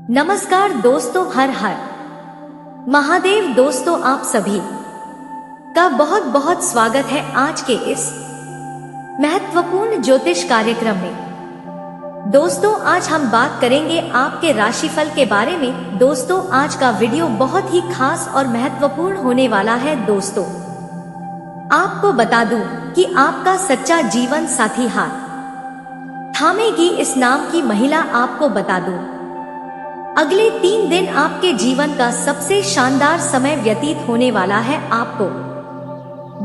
नमस्कार दोस्तों, हर हर महादेव। दोस्तों, आप सभी का बहुत बहुत स्वागत है आज के इस महत्वपूर्ण ज्योतिष कार्यक्रम में। दोस्तों, आज हम बात करेंगे आपके राशिफल के बारे में। दोस्तों, आज का वीडियो बहुत ही खास और महत्वपूर्ण होने वाला है। दोस्तों, आपको बता दूं कि आपका सच्चा जीवन साथी हाथ थामेगी इस नाम की महिला। आपको बता दूं, अगले 3 दिन आपके जीवन का सबसे शानदार समय व्यतीत होने वाला है। आपको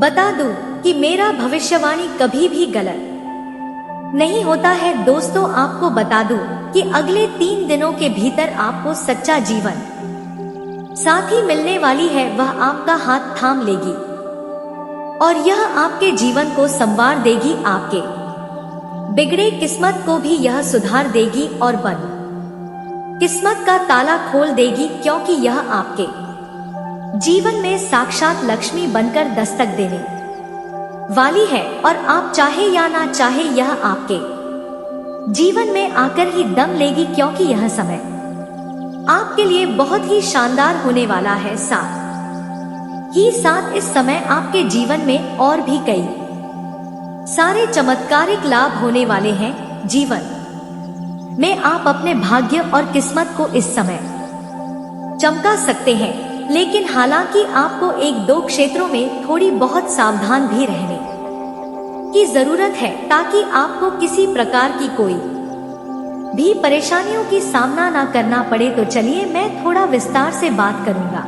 बता दूं कि मेरा भविष्यवाणी कभी भी गलत नहीं होता है। दोस्तों, आपको बता दूं कि अगले 3 दिनों के भीतर आपको सच्चा जीवन साथी मिलने वाली है। वह आपका हाथ थाम लेगी और यह आपके जीवन को संवार देगी। आपके बिगड़े किस्मत को भी यह सुधार देगी और बंद किस्मत का ताला खोल देगी, क्योंकि यह आपके जीवन में साक्षात लक्ष्मी बनकर दस्तक देने वाली है। और आप चाहे या ना चाहे, यह आपके जीवन में आकर ही दम लेगी, क्योंकि यह समय आपके लिए बहुत ही शानदार होने वाला है। साथ ही साथ इस समय आपके जीवन में और भी कई सारे चमत्कारिक लाभ होने वाले हैं। जीवन में आप अपने भाग्य और किस्मत को इस समय चमका सकते हैं, लेकिन हालांकि आपको 1-2 क्षेत्रों में थोड़ी बहुत सावधान भी रहने की जरूरत है, ताकि आपको किसी प्रकार की कोई भी परेशानियों की सामना ना करना पड़े। तो चलिए, मैं थोड़ा विस्तार से बात करूंगा।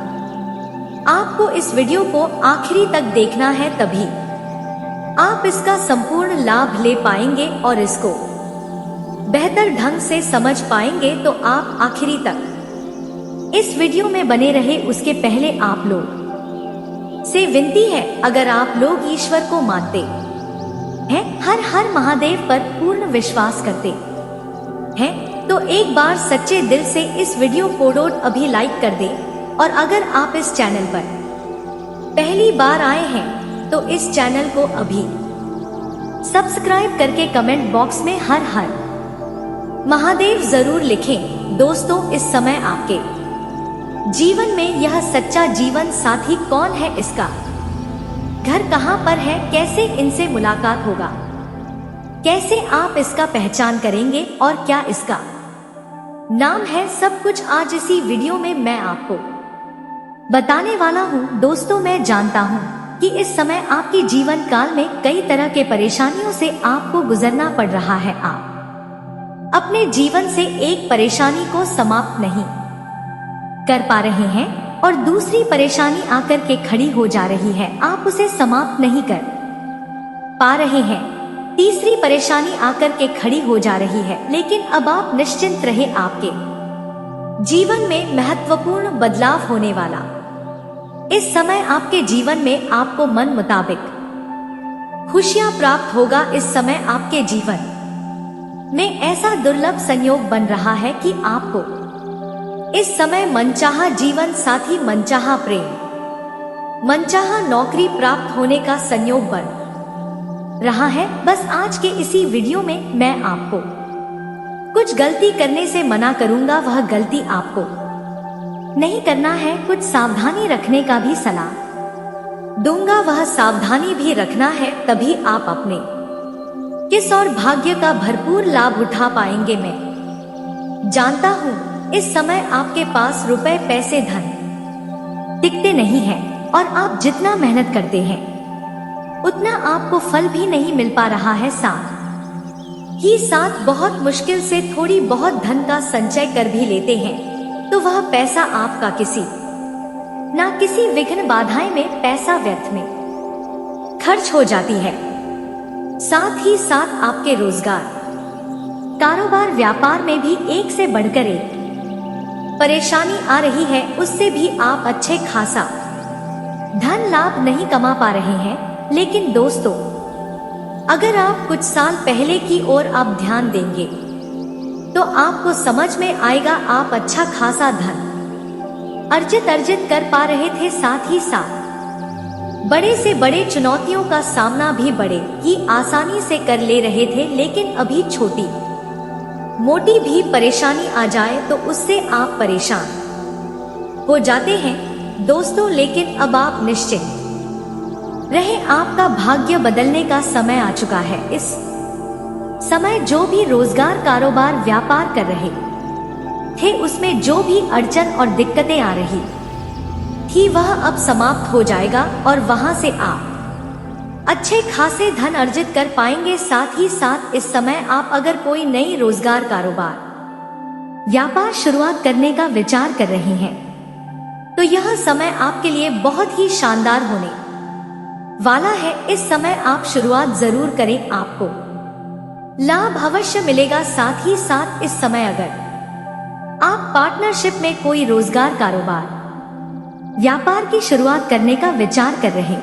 आपको इस वीडियो को आखिरी तक देखना है, तभी आप इसका संपूर्ण लाभ ले पाएंगे और इसको बेहतर ढंग से समझ पाएंगे। तो आप आखिरी तक इस वीडियो में बने रहे। उसके पहले आप लोग से विनती है, अगर आप लोग ईश्वर को मानते हैं, हर हर महादेव पर पूर्ण विश्वास करते हैं, तो एक बार सच्चे दिल से इस वीडियो को अभी लाइक कर दें। और अगर आप इस चैनल पर पहली बार आए हैं तो इस चैनल को अभी सब्सक्राइब करके कमेंट बॉक्स में हर हर महादेव जरूर लिखें। दोस्तों, इस समय आपके जीवन में यह सच्चा जीवन साथी कौन है, इसका घर कहां पर है, कैसे इनसे मुलाकात होगा, कैसे आप इसका पहचान करेंगे और क्या इसका नाम है, सब कुछ आज इसी वीडियो में मैं आपको बताने वाला हूं। दोस्तों, मैं जानता हूं कि इस समय आपके जीवन काल में कई तरह के परेशानियों से आपको गुजरना पड़ रहा है। आप अपने जीवन से एक परेशानी को समाप्त नहीं कर पा रहे हैं और दूसरी परेशानी आकर के खड़ी हो जा रही है। आप उसे समाप्त नहीं कर पा रहे हैं, तीसरी परेशानी आकर के खड़ी हो जा रही है। लेकिन अब आप निश्चिंत रहे, आपके जीवन में महत्वपूर्ण बदलाव होने वाला इस समय आपके जीवन में आपको मन मुताबिक खुशियां प्राप्त होगा। इस समय आपके जीवन में ऐसा दुर्लभ संयोग बन रहा है कि आपको इस समय मनचाहा जीवन साथी, मनचाहा प्रेम, मनचाहा नौकरी प्राप्त होने का संयोग बन रहा है। बस आज के इसी वीडियो में मैं आपको कुछ गलती करने से मना करूंगा। वह गलती आपको नहीं करना है। कुछ सावधानी रखने का भी सलाह दूंगा, वह सावधानी भी रखना है, तभी आप अपने किस और भाग्य का भरपूर लाभ उठा पाएंगे। मैं जानता हूँ इस समय आपके पास रुपए, पैसे, धन टिकते नहीं हैं और आप जितना मेहनत करते हैं उतना आपको फल भी नहीं मिल पा रहा है। साथ ही साथ बहुत मुश्किल से थोड़ी बहुत धन का संचय कर भी लेते हैं, तो वह पैसा आपका किसी ना किसी विघ्न बाधाएं में, पैसा व्यर्थ में खर्च हो जाती है। साथ ही साथ आपके रोजगार, कारोबार, व्यापार में भी एक से बढ़कर एक परेशानी आ रही है। उससे भी आप अच्छे खासा धन लाभ नहीं कमा पा रहे हैं। लेकिन दोस्तों, अगर आप कुछ साल पहले की ओर आप ध्यान देंगे तो आपको समझ में आएगा, आप अच्छा खासा धन अर्जित कर पा रहे थे। साथ ही साथ बड़े से बड़े चुनौतियों का सामना भी बड़े ही आसानी से कर ले रहे थे। लेकिन अभी छोटी मोटी भी परेशानी आ जाए तो उससे आप परेशान हो जाते हैं दोस्तों, लेकिन अब आप निश्चिंत रहे, आपका भाग्य बदलने का समय आ चुका है। इस समय जो भी रोजगार, कारोबार, व्यापार कर रहे थे, उसमें जो भी अड़चन और दिक्कतें आ रही थी वह अब समाप्त हो जाएगा और वहां से आप अच्छे खासे धन अर्जित कर पाएंगे। साथ ही साथ इस समय आप अगर कोई नई रोजगार, कारोबार, व्यापार शुरुआत करने का विचार कर रहे हैं तो यह समय आपके लिए बहुत ही शानदार होने वाला है। इस समय आप शुरुआत जरूर करें, आपको लाभ अवश्य मिलेगा। साथ ही साथ इस समय अगर आप पार्टनरशिप में कोई रोजगार, कारोबार, व्यापार की शुरुआत करने का विचार कर रहे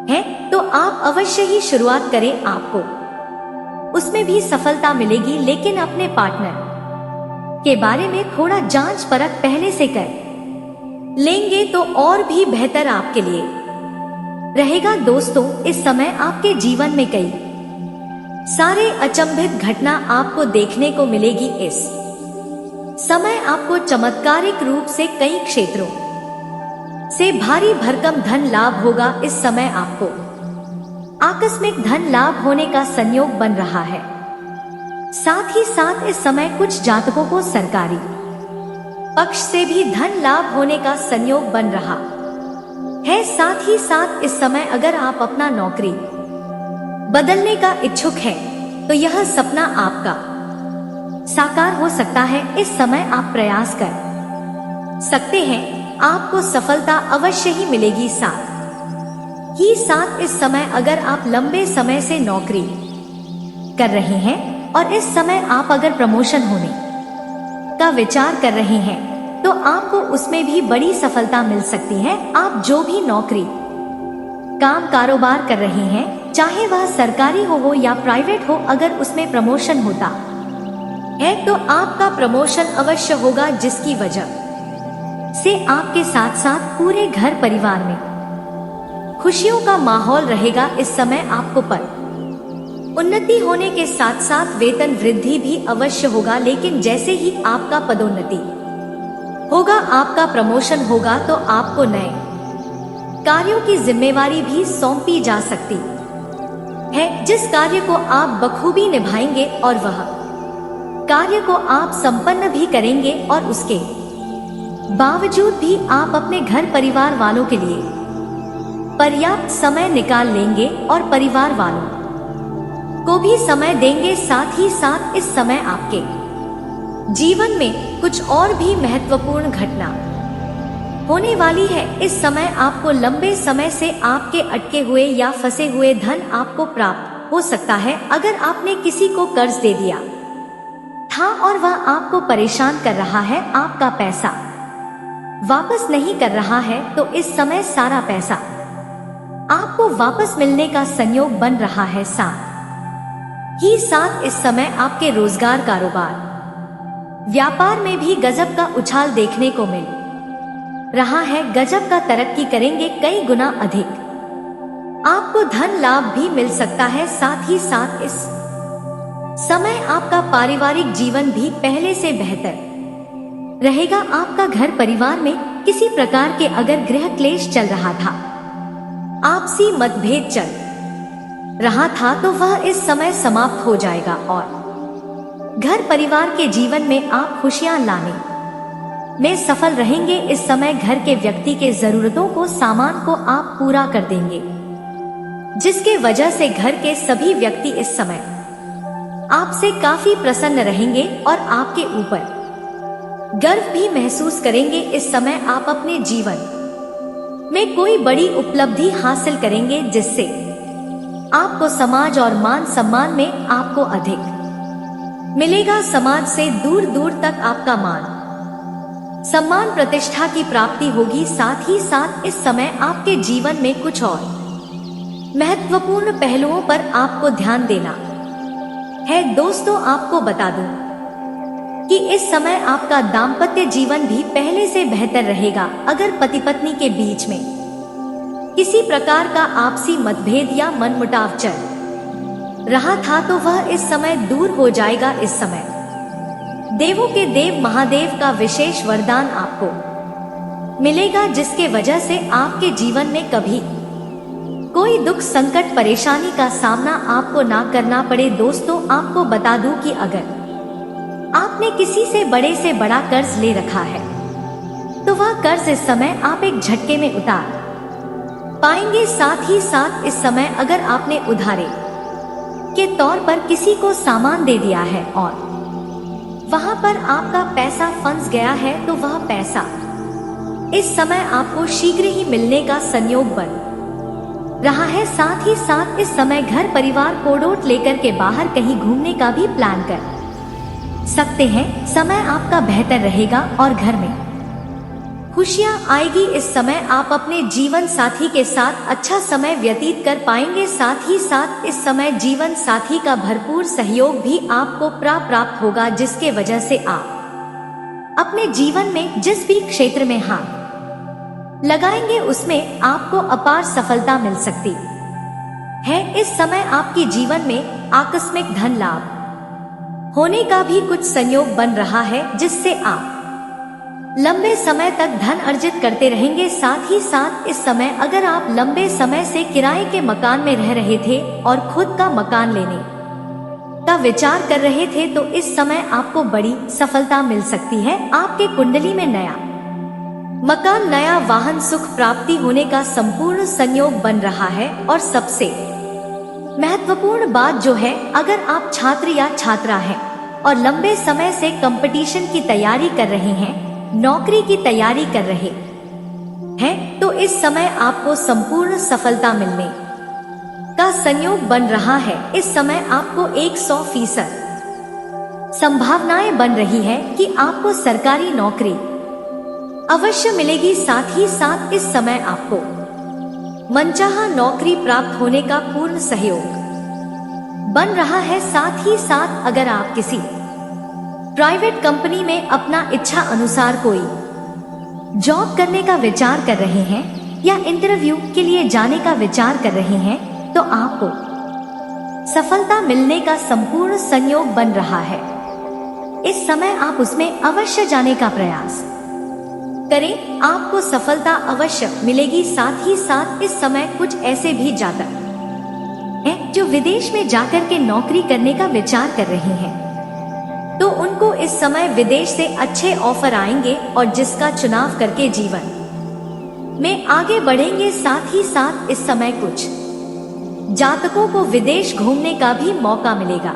हैं तो आप अवश्य ही शुरुआत करें, आपको उसमें भी सफलता मिलेगी। लेकिन अपने पार्टनर के बारे में थोड़ा जांच परख पहले से कर लेंगे तो और भी बेहतर आपके लिए रहेगा। दोस्तों, इस समय आपके जीवन में कई सारे अचंभित घटना आपको देखने को मिलेगी। इस समय आपको चमत्कारिक रूप से कई क्षेत्रों से भारी भरकम धन लाभ होगा। इस समय आपको आकस्मिक धन लाभ होने का संयोग बन रहा है। साथ ही साथ इस समय कुछ जातकों को सरकारी पक्ष से भी धन लाभ होने का संयोग बन रहा है। साथ ही साथ इस समय अगर आप अपना नौकरी बदलने का इच्छुक हैं तो यह सपना आपका साकार हो सकता है। इस समय आप प्रयास कर सकते हैं, आपको सफलता अवश्य ही मिलेगी। साथ ही साथ इस समय अगर आप लंबे समय से नौकरी कर रहे हैं और इस समय आप अगर प्रमोशन होने का विचार कर रहे हैं तो आपको उसमें भी बड़ी सफलता मिल सकती है। आप जो भी नौकरी, काम, कारोबार कर रहे हैं, चाहे वह सरकारी हो या प्राइवेट हो, अगर उसमें प्रमोशन होता है तो आपका प्रमोशन अवश्य होगा, जिसकी वजह से आपके साथ साथ पूरे घर परिवार में खुशियों का माहौल रहेगा। इस समय आपको पर उन्नति होने के साथ साथ वेतन वृद्धि भी अवश्य होगा। लेकिन जैसे ही आपका पदोन्नति होगा, आपका प्रमोशन होगा तो आपको नए कार्यों की जिम्मेवारी भी सौंपी जा सकती है, जिस कार्य को आप बखूबी निभाएंगे और वह कार्य को आप संपन्न भी करेंगे और उसके बावजूद भी आप अपने घर परिवार वालों के लिए पर्याप्त समय निकाल लेंगे और परिवार वालों को भी समय देंगे। साथ ही साथ इस समय आपके जीवन में कुछ और भी महत्वपूर्ण घटना होने वाली है। इस समय आपको लंबे समय से आपके अटके हुए या फंसे हुए धन आपको प्राप्त हो सकता है। अगर आपने किसी को कर्ज दे दिया था और वह आपको परेशान कर रहा है, आपका पैसा वापस नहीं कर रहा है, तो इस समय सारा पैसा आपको वापस मिलने का संयोग बन रहा है। साथ ही साथ इस समय आपके रोजगार, कारोबार, व्यापार में भी गजब का उछाल देखने को मिल रहा है। गजब का तरक्की करेंगे, कई गुना अधिक आपको धन लाभ भी मिल सकता है। साथ ही साथ इस समय आपका पारिवारिक जीवन भी पहले से बेहतर रहेगा। आपका घर परिवार में किसी प्रकार के अगर गृह क्लेश चल रहा था, आपसी मतभेद चल रहा था, तो वह इस समय समाप्त हो जाएगा और घर परिवार के जीवन में आप खुशियां लाने में सफल रहेंगे। इस समय घर के व्यक्ति के जरूरतों को, सामान को आप पूरा कर देंगे, जिसके वजह से घर के सभी व्यक्ति इस समय आपसे काफी प्रसन्न रहेंगे और आपके ऊपर गर्व भी महसूस करेंगे। इस समय आप अपने जीवन में कोई बड़ी उपलब्धि हासिल करेंगे, जिससे आपको समाज और मान सम्मान में आपको अधिक मिलेगा। समाज से दूर दूर तक आपका मान सम्मान, प्रतिष्ठा की प्राप्ति होगी। साथ ही साथ इस समय आपके जीवन में कुछ और महत्वपूर्ण पहलुओं पर आपको ध्यान देना है। दोस्तों, आपको बता दूं कि इस समय आपका दाम्पत्य जीवन भी पहले से बेहतर रहेगा। अगर पति पत्नी के बीच में किसी प्रकार का आपसी मतभेद या मनमुटाव चल रहा था, तो वह इस समय दूर हो जाएगा। इस समय देवों के देव महादेव का विशेष वरदान आपको मिलेगा, जिसके वजह से आपके जीवन में कभी कोई दुख, संकट, परेशानी का सामना आपको ना करना पड़े। दोस्तों, आपको बता दूं कि अगर आपने किसी से बड़ा कर्ज ले रखा है तो वह कर्ज इस समय आप एक झटके में उतार पाएंगे। साथ ही साथ इस समय अगर आपने उधारे के तौर पर किसी को सामान दे दिया है और वहां पर आपका पैसा फंस गया है, तो वह पैसा इस समय आपको शीघ्र ही मिलने का संयोग बन रहा है। साथ ही साथ इस समय घर परिवार कोडोट लेकर के बाहर कहीं घूमने का भी प्लान कर सकते हैं। समय आपका बेहतर रहेगा और घर में खुशियां आएगी। इस समय आप अपने जीवन साथी के साथ अच्छा समय व्यतीत कर पाएंगे। साथ ही साथ इस समय जीवन साथी का भरपूर सहयोग भी आपको प्राप्त होगा, जिसके वजह से आप अपने जीवन में जिस भी क्षेत्र में हाथ लगाएंगे उसमें आपको अपार सफलता मिल सकती है। इस समय आपके जीवन में आकस्मिक धन लाभ होने का भी कुछ संयोग बन रहा है, जिससे आप लंबे समय तक धन अर्जित करते रहेंगे। साथ ही साथ इस समय अगर आप लंबे समय से किराए के मकान में रह रहे थे और खुद का मकान लेने का विचार कर रहे थे, तो इस समय आपको बड़ी सफलता मिल सकती है। आपके कुंडली में नया मकान, नया वाहन, सुख प्राप्ति होने का संपूर्ण संयोग बन रहा है। और सबसे महत्वपूर्ण बात जो है, अगर आप छात्र या छात्रा हैं और लंबे समय से कंपटीशन की तैयारी कर रहे हैं, नौकरी की तैयारी कर रहे हैं, तो इस समय आपको संपूर्ण सफलता मिलने का संयोग बन रहा है। इस समय आपको 100% संभावनाएं बन रही है कि आपको सरकारी नौकरी अवश्य मिलेगी। साथ ही साथ इस समय आपको मनचाहा नौकरी प्राप्त होने का पूर्ण सहयोग बन रहा है। साथ ही साथ अगर आप किसी प्राइवेट कंपनी में अपना इच्छा अनुसार कोई जॉब करने का विचार कर रहे हैं या इंटरव्यू के लिए जाने का विचार कर रहे हैं, तो आपको सफलता मिलने का संपूर्ण संयोग बन रहा है। इस समय आप उसमें अवश्य जाने का प्रयास करें, आपको सफलता अवश्य मिलेगी। साथ ही साथ इस समय कुछ ऐसे भी जातक हैं जो विदेश में जाकर के नौकरी करने का विचार कर रहे हैं, तो उनको इस समय विदेश से अच्छे ऑफर आएंगे और जिसका चुनाव करके जीवन में आगे बढ़ेंगे। साथ ही साथ इस समय कुछ जातकों को विदेश घूमने का भी मौका मिलेगा।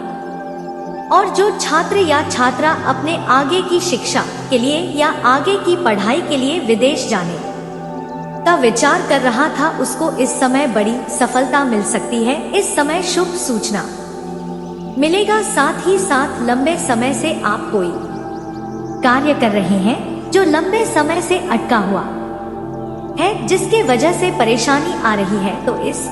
और जो छात्र या छात्रा अपने आगे की शिक्षा के लिए या आगे की पढ़ाई के लिए विदेश जाने का विचार कर रहा था, उसको इस समय बड़ी सफलता मिल सकती है। इस समय शुभ सूचना मिलेगा। साथ ही साथ लंबे समय से आप कोई कार्य कर रहे हैं जो लंबे समय से अटका हुआ है, जिसके वजह से परेशानी आ रही है, तो इस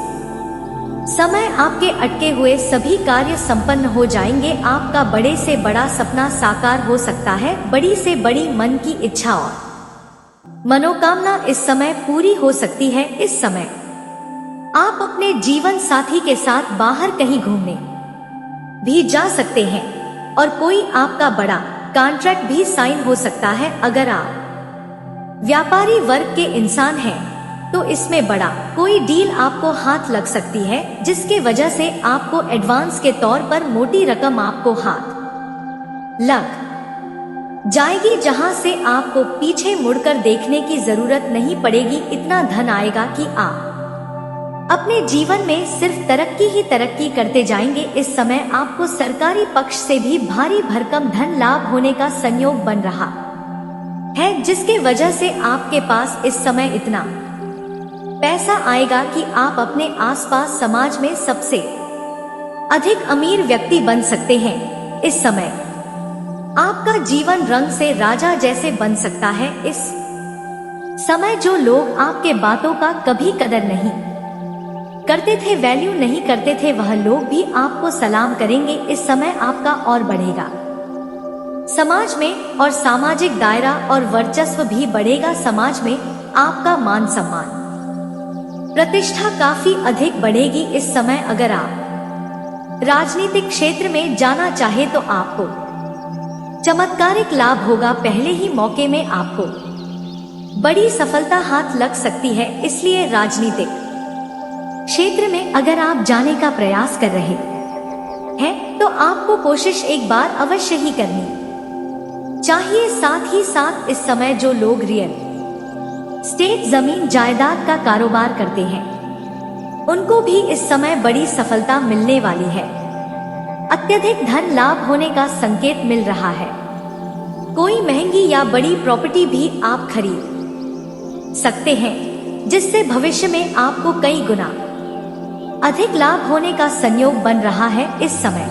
समय आपके अटके हुए सभी कार्य संपन्न हो जाएंगे। आपका बड़े से बड़ा सपना साकार हो सकता है। बड़ी से बड़ी मन की इच्छा और मनोकामना इस समय पूरी हो सकती है। इस समय आप अपने जीवन साथी के साथ बाहर कहीं घूमने भी जा सकते हैं और कोई आपका बड़ा कॉन्ट्रैक्ट भी साइन हो सकता है। अगर आप व्यापारी वर्ग के इंसान हैं, तो इसमें बड़ा कोई डील आपको हाथ लग सकती है, जिसके वजह से आपको एडवांस के तौर पर मोटी रकम आपको हाथ लग जाएगी, जहां से आपको पीछे मुड़कर देखने की जरूरत नहीं पड़ेगी। इतना धन आएगा कि आप अपने जीवन में सिर्फ तरक्की ही तरक्की करते जाएंगे। इस समय आपको सरकारी पक्ष से भी भारी भरकम धन लाभ होने का संयोग बन रहा है, जिसके वजह से आपके पास इस समय इतना पैसा आएगा कि आप अपने आसपास समाज में सबसे अधिक अमीर व्यक्ति बन सकते हैं। इस समय आपका जीवन रंग से राजा जैसे बन सकता है। इस समय जो लोग आपके बातों का कभी कदर नहीं करते थे, वैल्यू नहीं करते थे, वह लोग भी आपको सलाम करेंगे। इस समय आपका और बढ़ेगा समाज में, और सामाजिक दायरा और वर्चस्व भी बढ़ेगा। समाज में आपका मान सम्मान प्रतिष्ठा काफी अधिक बढ़ेगी। इस समय अगर आप राजनीतिक क्षेत्र में जाना चाहे तो आपको चमत्कारिक लाभ होगा। पहले ही मौके में आपको बड़ी सफलता हाथ लग सकती है। इसलिए राजनीतिक क्षेत्र में अगर आप जाने का प्रयास कर रहे हैं तो आपको कोशिश एक बार अवश्य ही करनी चाहिए। साथ ही साथ इस समय जो लोग रियल स्टेट जमीन जायदाद का कारोबार करते हैं उनको भी इस समय बड़ी सफलता मिलने वाली है। अत्यधिक धन लाभ होने का संकेत मिल रहा है। कोई महंगी या बड़ी प्रॉपर्टी भी आप खरीद सकते हैं जिससे भविष्य में आपको कई गुना अधिक लाभ होने का संयोग बन रहा है। इस समय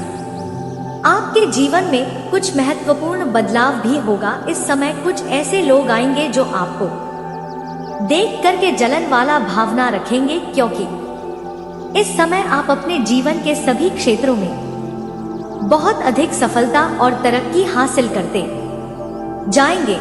आपके जीवन में कुछ महत्वपूर्ण बदलाव भी होगा। इस समय कुछ ऐसे लोग आएंगे जो आपको देख करके जलन वाला भावना रखेंगे, क्योंकि इस समय आप अपने जीवन के सभी क्षेत्रों में बहुत अधिक सफलता और तरक्की हासिल करते जाएंगे।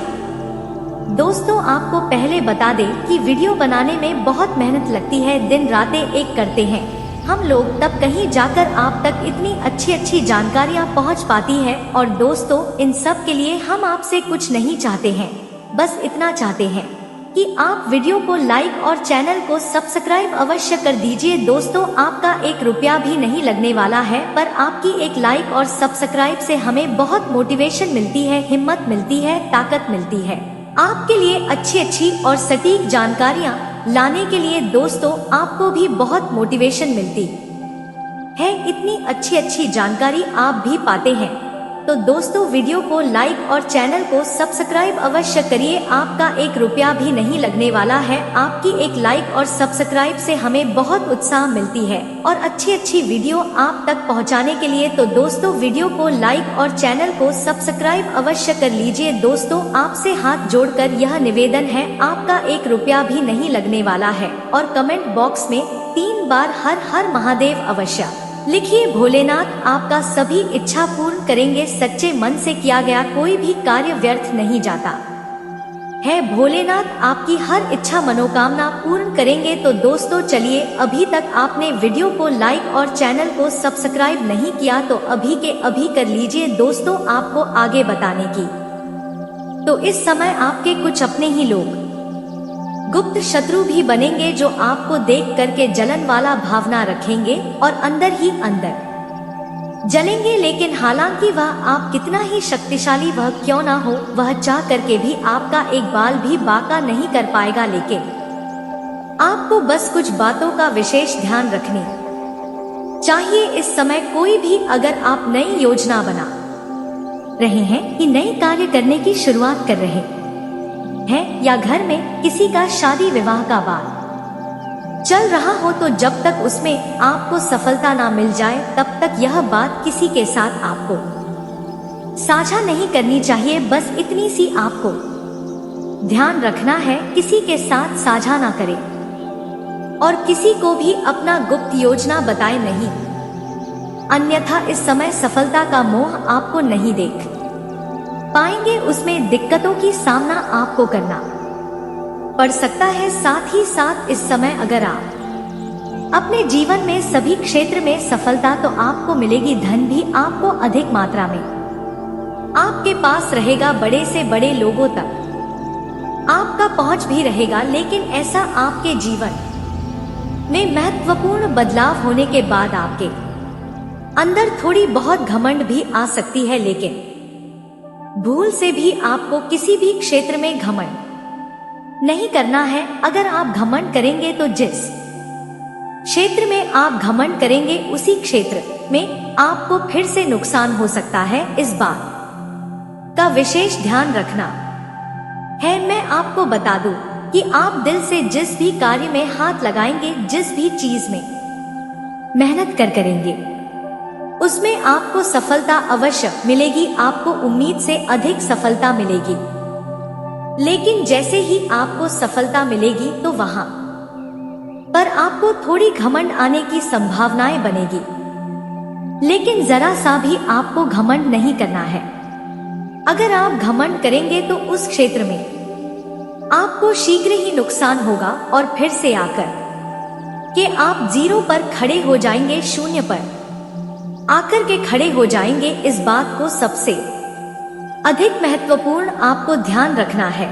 दोस्तों, आपको पहले बता दें कि वीडियो बनाने में बहुत मेहनत लगती है, दिन रातें एक करते हैं हम लोग, तब कहीं जाकर आप तक इतनी अच्छी जानकारियां पहुंच पाती है। और दोस्तों, इन सब के लिए हम आपसे कुछ नहीं चाहते हैं, बस इतना चाहते हैं कि आप वीडियो को लाइक और चैनल को सब्सक्राइब अवश्य कर दीजिए। दोस्तों, आपका 1 रुपया भी नहीं लगने वाला है, पर आपकी एक लाइक और सब्सक्राइब से हमें बहुत मोटिवेशन मिलती है, हिम्मत मिलती है, ताकत मिलती है आपके लिए अच्छी और सटीक जानकारियां लाने के लिए। दोस्तों, आपको भी बहुत मोटिवेशन मिलती है, इतनी अच्छी जानकारी आप भी पाते हैं। तो दोस्तों, वीडियो को लाइक और चैनल को सब्सक्राइब अवश्य करिए। आपका 1 रुपया भी नहीं लगने वाला है। आपकी एक लाइक और सब्सक्राइब से हमें बहुत उत्साह मिलती है और अच्छी वीडियो आप तक पहुंचाने के लिए। तो दोस्तों, वीडियो को लाइक और चैनल को सब्सक्राइब अवश्य कर लीजिए। दोस्तों, आपसे हाथ जोड़कर यह निवेदन है, आपका 1 रुपया भी नहीं लगने वाला है और कमेंट बॉक्स में 3 बार हर हर महादेव अवश्य लिखिए। भोलेनाथ आपका सभी इच्छा पूर्ण करेंगे। सच्चे मन से किया गया कोई भी कार्य व्यर्थ नहीं जाता है। भोलेनाथ आपकी हर इच्छा मनोकामना पूर्ण करेंगे। तो दोस्तों, चलिए, अभी तक आपने वीडियो को लाइक और चैनल को सब्सक्राइब नहीं किया तो अभी के अभी कर लीजिए। दोस्तों, आपको आगे बताने की तो इस समय आपके कुछ अपने ही लोग गुप्त शत्रु भी बनेंगे जो आपको देख करके जलन वाला भावना रखेंगे और अंदर ही अंदर जलेंगे। लेकिन हालांकि वह आप कितना ही शक्तिशाली वह क्यों ना हो, वह चाह करके भी आपका एक बाल भी बांका नहीं कर पाएगा। लेकिन आपको बस कुछ बातों का विशेष ध्यान रखनी चाहिए। इस समय कोई भी अगर आप नई योजना बना रहे हैं कि नई कार्य करने की शुरुआत कर रहे हैं या घर में किसी का शादी विवाह का बात चल रहा हो, तो जब तक उसमें आपको सफलता ना मिल जाए तब तक यह बात किसी के साथ आपको साझा नहीं करनी चाहिए। बस इतनी सी आपको ध्यान रखना है, किसी के साथ साझा ना करें और किसी को भी अपना गुप्त योजना बताए नहीं, अन्यथा इस समय सफलता का मोह आपको नहीं देख पाएंगे। उसमें दिक्कतों की सामना आपको करना पड़ सकता है। साथ ही साथ इस समय अगर आप अपने जीवन में सभी क्षेत्र में सफलता तो आपको मिलेगी, धन भी आपको अधिक मात्रा में आपके पास रहेगा। बड़े से बड़े लोगों तक आपका पहुंच भी रहेगा। लेकिन ऐसा आपके जीवन में महत्वपूर्ण बदलाव होने के बाद आपके अंदर थोड़ी बहुत घमंड भी आ सकती है। लेकिन भूल से भी आपको किसी भी क्षेत्र में घमंड नहीं करना है। अगर आप घमंड करेंगे तो जिस क्षेत्र में आप घमंड करेंगे उसी क्षेत्र में आपको फिर से नुकसान हो सकता है। इस बात का विशेष ध्यान रखना है। मैं आपको बता दूं कि आप दिल से जिस भी कार्य में हाथ लगाएंगे, जिस भी चीज में मेहनत करेंगे, उसमें आपको सफलता अवश्य मिलेगी। आपको उम्मीद से अधिक सफलता मिलेगी। लेकिन जैसे ही आपको सफलता मिलेगी तो वहां पर आपको थोड़ी घमंड आने की संभावनाएं बनेगी। लेकिन जरा सा भी आपको घमंड नहीं करना है। अगर आप घमंड करेंगे तो उस क्षेत्र में आपको शीघ्र ही नुकसान होगा और फिर से आकर कि आप 0 पर खड़े हो जाएंगे, 0 पर आकर के खड़े हो जाएंगे। इस बात को सबसे अधिक महत्वपूर्ण आपको ध्यान रखना है।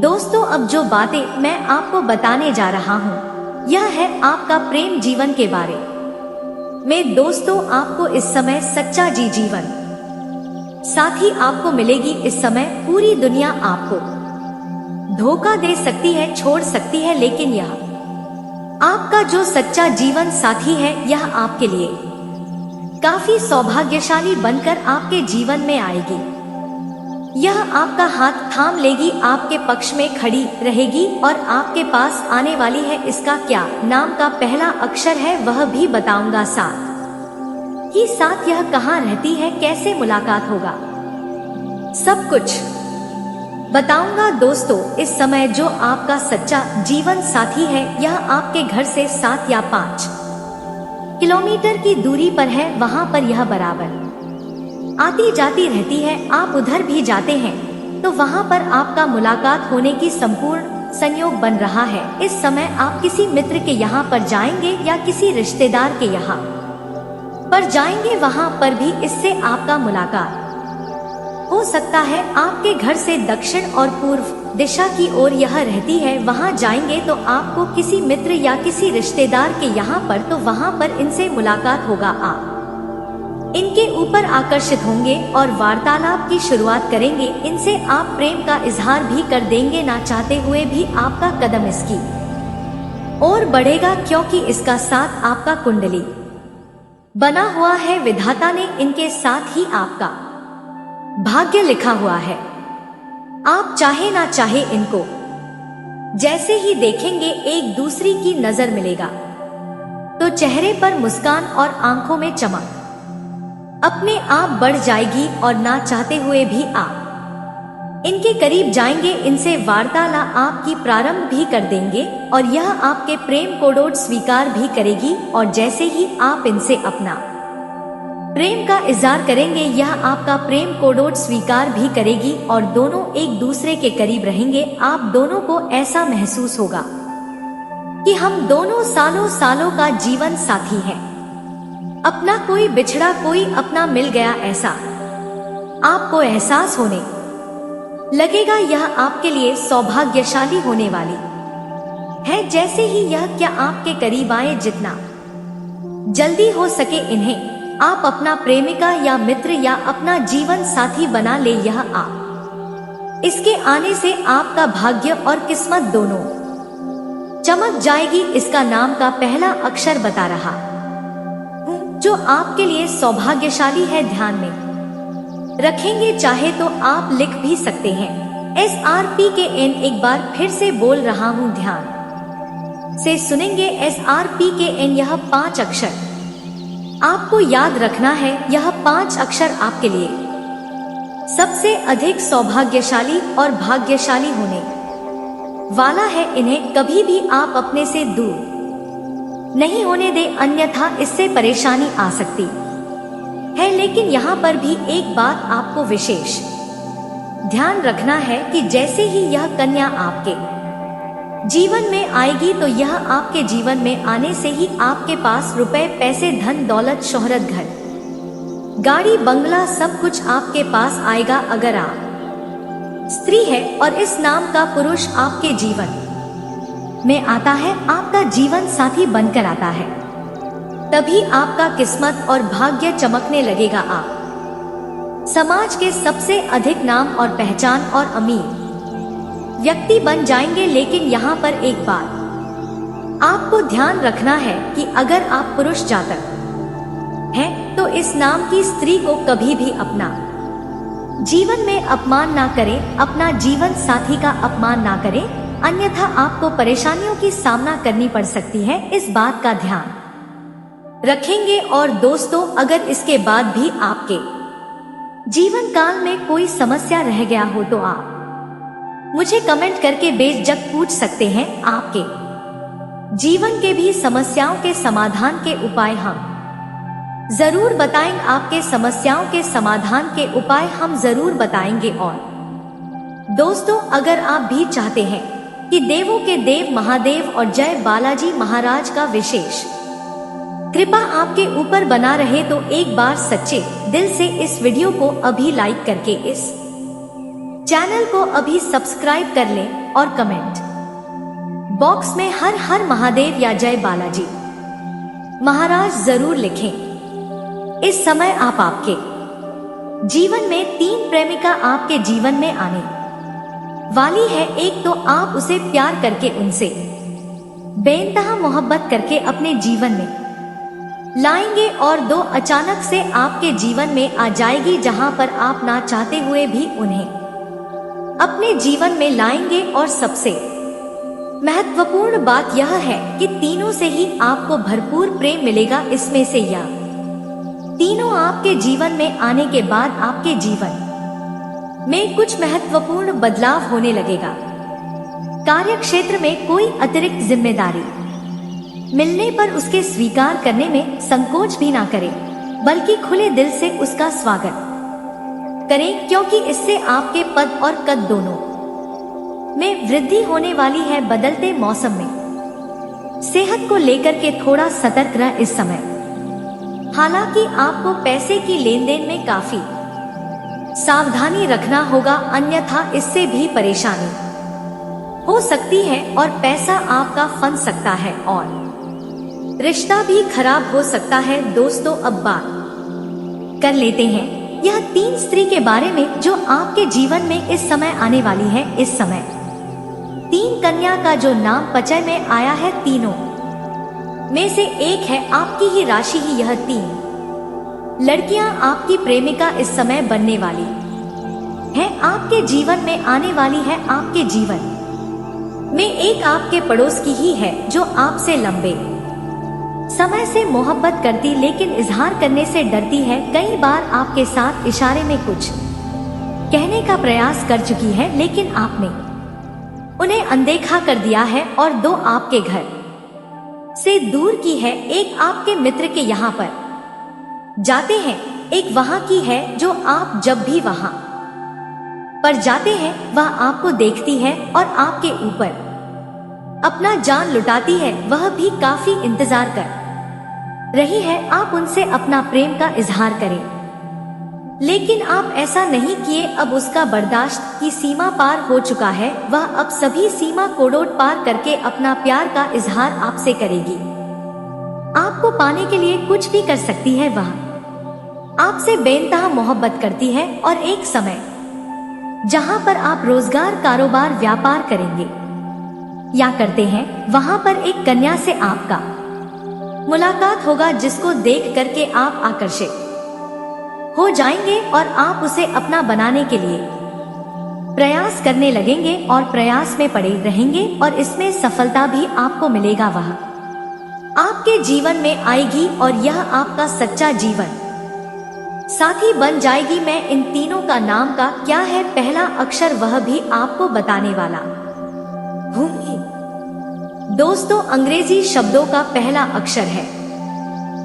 दोस्तों, अब जो बातें मैं आपको बताने जा रहा हूँ यह है आपका प्रेम जीवन के बारे में। दोस्तों, आपको इस समय सच्चा जीवन साथी आपको मिलेगी। इस समय पूरी दुनिया आपको धोखा दे सकती है, छोड़ सकती है, लेकिन यह आपका जो सच्चा जीवन साथी है यह आपके लिए काफी सौभाग्यशाली बनकर आपके जीवन में आएगी। यह आपका हाथ थाम लेगी, आपके पक्ष में खड़ी रहेगी और आपके पास आने वाली है। इसका क्या नाम का पहला अक्षर है वह भी बताऊंगा, साथ ही साथ यह कहाँ रहती है, कैसे मुलाकात होगा, सब कुछ बताऊंगा। दोस्तों, इस समय जो आपका सच्चा जीवन साथी है यह आपके घर से 7 या 5 किलोमीटर की दूरी पर है। वहां पर यह बराबर आती जाती रहती है, आप उधर भी जाते हैं तो वहां पर आपका मुलाकात होने की संपूर्ण संयोग बन रहा है। इस समय आप किसी मित्र के यहाँ पर जाएंगे या किसी रिश्तेदार के यहाँ पर जाएंगे, वहां पर भी इससे आपका मुलाकात हो सकता है। आपके घर से दक्षिण और पूर्व दिशा की ओर यह रहती है, वहां जाएंगे तो आपको किसी मित्र या किसी रिश्तेदार के यहाँ पर, तो वहां पर इनसे मुलाकात होगा। आप इनके ऊपर आकर्षित होंगे और वार्तालाप की शुरुआत करेंगे। इनसे आप प्रेम का इजहार भी कर देंगे, ना चाहते हुए भी आपका कदम इसकी ओर बढ़ेगा, क्योंकि इसका साथ आपका कुंडली बना हुआ है। विधाता ने इनके साथ ही आपका भाग्य लिखा हुआ है। आप चाहे ना चाहे इनको जैसे ही देखेंगे, एक दूसरी की नजर मिलेगा तो चेहरे पर मुस्कान और आंखों में चमक अपने आप बढ़ जाएगी और ना चाहते हुए भी आप इनके करीब जाएंगे, इनसे वार्तालाप आपकी प्रारंभ भी कर देंगे और यह आपके प्रेम कोडोड स्वीकार भी करेगी। और जैसे ही आप इनसे अपना प्रेम का इजहार करेंगे, यह आपका प्रेम कोडोड स्वीकार भी करेगी और दोनों एक दूसरे के करीब रहेंगे। आप दोनों को ऐसा महसूस होगा कि हम दोनों सालों सालों का जीवन साथी हैं। अपना कोई बिछड़ा, कोई अपना मिल गया, ऐसा आपको एहसास होने लगेगा। यह आपके लिए सौभाग्यशाली होने वाली है। जैसे ही यह क्या आपके करीब आए, जितना जल्दी हो सके इन्हें आप अपना प्रेमिका या मित्र या अपना जीवन साथी बना ले। यह आप इसके आने से आपका भाग्य और किस्मत दोनों चमक जाएगी। इसका नाम का पहला अक्षर बता रहा जो आपके लिए सौभाग्यशाली है। ध्यान में रखेंगे, चाहे तो आप लिख भी सकते हैं SRPKN। एक बार फिर से बोल रहा हूँ, ध्यान से सुनेंगे। SRPKN, यह 5 अक्षर आपको याद रखना है। यह 5 अक्षर आपके लिए सबसे अधिक सौभाग्यशाली और भाग्यशाली होने वाला है। इन्हें कभी भी आप अपने से दूर नहीं होने दे, अन्यथा इससे परेशानी आ सकती है। लेकिन यहाँ पर भी एक बात आपको विशेष ध्यान रखना है कि जैसे ही यह कन्या आपके जीवन में आएगी तो यह आपके जीवन में आने से ही आपके पास रुपए, पैसे, धन दौलत, शोहरत, घर, गाड़ी, बंगला, सब कुछ आपके पास आएगा। अगर आप स्त्री है और इस नाम का पुरुष आपके जीवन में आता है, आपका जीवन साथी बनकर आता है, तभी आपका किस्मत और भाग्य चमकने लगेगा। आप समाज के सबसे अधिक नाम और पहचान और अमीर व्यक्ति बन जाएंगे। लेकिन यहाँ पर एक बात आपको ध्यान रखना है कि अगर आप पुरुष जातक हैं तो इस नाम की स्त्री को कभी भी अपना जीवन में अपमान ना करें, अपना जीवन साथी का अपमान ना करें, अन्यथा आपको परेशानियों की सामना करनी पड़ सकती है। इस बात का ध्यान रखेंगे। और दोस्तों, अगर इसके बाद भी आपके जीवन काल में कोई समस्या रह गया हो तो आप मुझे कमेंट करके बेझिझक पूछ सकते हैं। आपके जीवन के भी समस्याओं के समाधान के उपाय हम जरूर बताएंगे। आपके समस्याओं के समाधान के उपाय हम जरूर बताएंगे। और दोस्तों, अगर आप भी चाहते हैं कि देवों के देव महादेव और जय बालाजी महाराज का विशेष कृपा आपके ऊपर बना रहे तो एक बार सच्चे दिल से इस वीडियो को अभी लाइक करके इस चैनल को अभी सब्सक्राइब कर लें और कमेंट बॉक्स में हर हर महादेव या जय बालाजी महाराज जरूर लिखें। इस समय आपके जीवन में 3 प्रेमिका आपके जीवन में आने वाली है। एक तो आप उसे प्यार करके उनसे बेइंतहा मोहब्बत करके अपने जीवन में लाएंगे और 2 अचानक से आपके जीवन में आ जाएगी जहां पर आप ना चाहते हुए भी उन्हें अपने जीवन में लाएंगे। और सबसे महत्वपूर्ण बात यह है कि तीनों से ही आपको भरपूर प्रेम मिलेगा। इसमें से यह तीनों आपके जीवन में आने के बाद आपके जीवन में कुछ महत्वपूर्ण बदलाव होने लगेगा। कार्य क्षेत्र में कोई अतिरिक्त जिम्मेदारी मिलने पर उसके स्वीकार करने में संकोच भी ना करें, बल्कि खुले दिल से उसका स्वागत करें, क्योंकि इससे आपके पद और कद दोनों में वृद्धि होने वाली है। बदलते मौसम में सेहत को लेकर के थोड़ा सतर्क रह इस समय। हालांकि आपको पैसे की लेन देन में काफी सावधानी रखना होगा, अन्यथा इससे भी परेशानी हो सकती है और पैसा आपका फंस सकता है और रिश्ता भी खराब हो सकता है। दोस्तों, अब बात कर लेते हैं यह 3 स्त्री के बारे में जो आपके जीवन में इस समय आने वाली है। इस समय 3 कन्या का जो नाम पचय में आया है, तीनों में से एक है आपकी ही राशि ही। यह 3 लड़कियां आपकी प्रेमिका इस समय बनने वाली है, आपके जीवन में आने वाली है। आपके जीवन में एक आपके पड़ोस की ही है जो आपसे लंबे समय से मोहब्बत करती लेकिन इजहार करने से डरती है। कई बार आपके साथ इशारे में कुछ कहने का प्रयास कर चुकी है, लेकिन आपने उन्हें अनदेखा कर दिया है। और 2 आपके घर से दूर की है, एक आपके मित्र के यहाँ पर जाते हैं, एक वहाँ की है जो आप जब भी वहाँ पर जाते हैं वह आपको देखती है और आपके ऊपर अपना जान लुटाती है। वह भी काफी इंतजार कर रही है आप उनसे अपना प्रेम का इजहार करें, लेकिन आप ऐसा नहीं किए। अब उसका बर्दाश्त की सीमा पार हो चुका है। वह अब सभी सीमा कोडोड पार करके अपना प्यार का इजहार आपसे करेगी। आपको पाने के लिए कुछ भी कर सकती है। वह आपसे बेइंतहा मोहब्बत करती है और एक समय जहां पर आप रोजगार, कारोबार, व्यापार करेंगे या करते हैं, वहां पर एक कन्या से आपका मुलाकात होगा जिसको देख करके आप आकर्षित हो जाएंगे और आप उसे अपना बनाने के लिए प्रयास करने लगेंगे और प्रयास में पड़े रहेंगे और इसमें सफलता भी आपको मिलेगा। वह आपके जीवन में आएगी और यह आपका सच्चा जीवन साथी बन जाएगी। मैं इन तीनों का नाम का क्या है पहला अक्षर वह भी आपको बताने वाला हूँ। दोस्तों, अंग्रेजी शब्दों का पहला अक्षर है